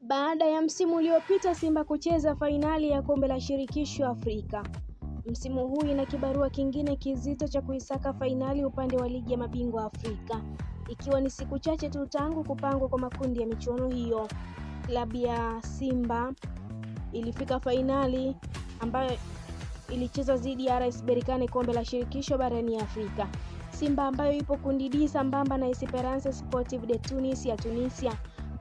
Baada ya msimu uliopita Simba kucheza fainali ya kombe la shirikisho Afrika, msimu huu ina kibarua kingine kizito cha kuisaka fainali upande wa ligi ya mabingwa Afrika, ikiwa ni siku chache tu tangu kupangwa kwa makundi ya michuano hiyo. Klabu ya Simba ilifika fainali ambayo ilicheza dhidi ya RS Berkane kombe la shirikisho barani Afrika. Simba ambayo ipo kundi D sambamba na Esperance Sportive de Tunis ya Tunisia,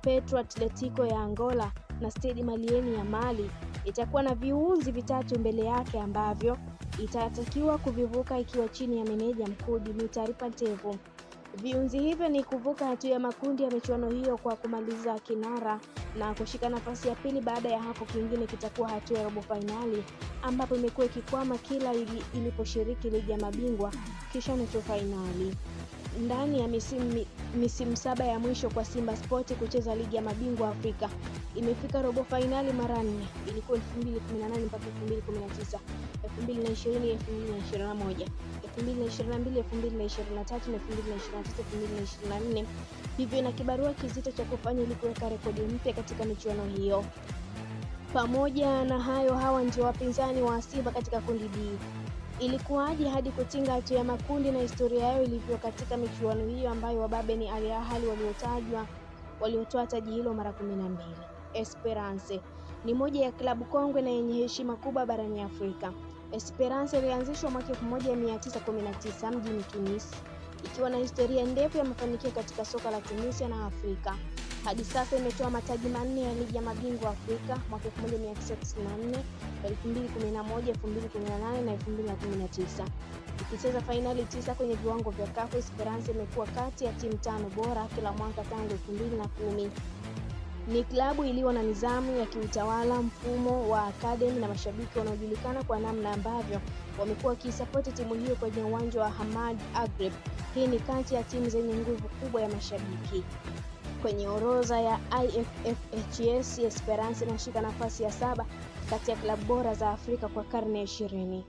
Petro Atletico ya Angola na Stade Malien ya Mali, itakuwa na viunzi vitatu mbele yake ambavyo itatakiwa kuvivuka ikiwa chini ya meneja mkuu Dimitri Pantev. Viunzi hivyo ni kuvuka hatua ya makundi ya michuano hiyo kwa kumaliza kinara na kushika nafasi ya pili. Baada ya hapo kingine kitakuwa hatua ya robo finali, ambapo imekuwa ikikwama kila iliposhiriki ligi ya mabingwa kisha nusu finali. Ndani ya misimu saba ya mwisho kwa Simba Sport kucheza ligi ya mabingwa Afrika, imefika robo finali mara 4. Ilikuwa 2018 mpaka 2019, 2020, 2021, 2022, 2023 na 2024. Hivyo na kibarua kizito cha kufanya ili kuweka rekodi mpya katika michuano hiyo. Pamoja na hayo, hawa ndio wapinzani wa Simba katika kundi D. Ilikuwaje hadi kutinga hatua ya makundi na historia yao ilivyo katika michuano hiyo ambayo wababe ni Al Ahly waliotoa taji hilo mara 12. Esperance ni moja ya klabu kongwe na yenye heshima kubwa barani Afrika. Esperance ilianzishwa mwaka 1919 mjini Tunis, ikiwa na historia ndefu ya mafanikio katika soka la Tunisia na Afrika. Hadi sasa imetoa mataji 4 ya ligi ya mabingwa Afrika mwaka 1994, 2011, 2018 na 2019. Ikicheza fainali 9 kwenye viwango vya CAF, Esperance imekuwa kati ya timu 5 bora kila mwaka tangu 2010. Ni klabu iliyo na nidhamu ya kiutawala, mfumo wa academy na mashabiki wanaojulikana kwa namna ambavyo wamekuwa wakisapoti timu hiyo kwenye uwanja wa Hamad Agreb. Hii ni kati ya timu zenye nguvu kubwa ya mashabiki. Kwenye orodha ya IFFHS, Esperance inashika nafasi ya 7 kati ya klabu bora za Afrika kwa karne ya 20,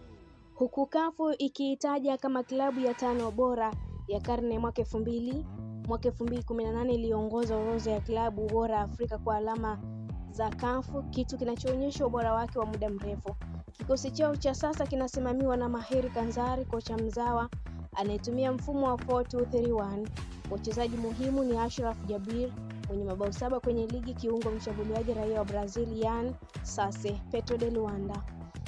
huku CAF ikiitaja kama klabu ya 5 bora ya karne. Mwaka 2018 iliongoza orodha ya klabu bora Afrika kwa alama za CAF, kitu kinachoonyesha ubora wake wa muda mrefu. Kikosi chao cha sasa kinasimamiwa na Maheri Kanzari, kocha mzawa anayetumia mfumo wa 4-2-3-1. Wachezaji muhimu ni Ashraf Jabir mwenye mabao 7 kwenye ligi, kiungo mshambuliaji raia wa Brazil Yan Sase. Petro de Luanda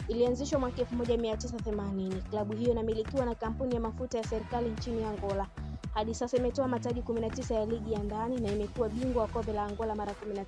ilianzishwa mwaka 1980. Klabu hiyo inamilikiwa na kampuni ya mafuta ya serikali nchini Angola. Hadi sasa imetoa mataji 19 ya ligi ya ndani na imekuwa bingwa wa kombe la Angola mara 19.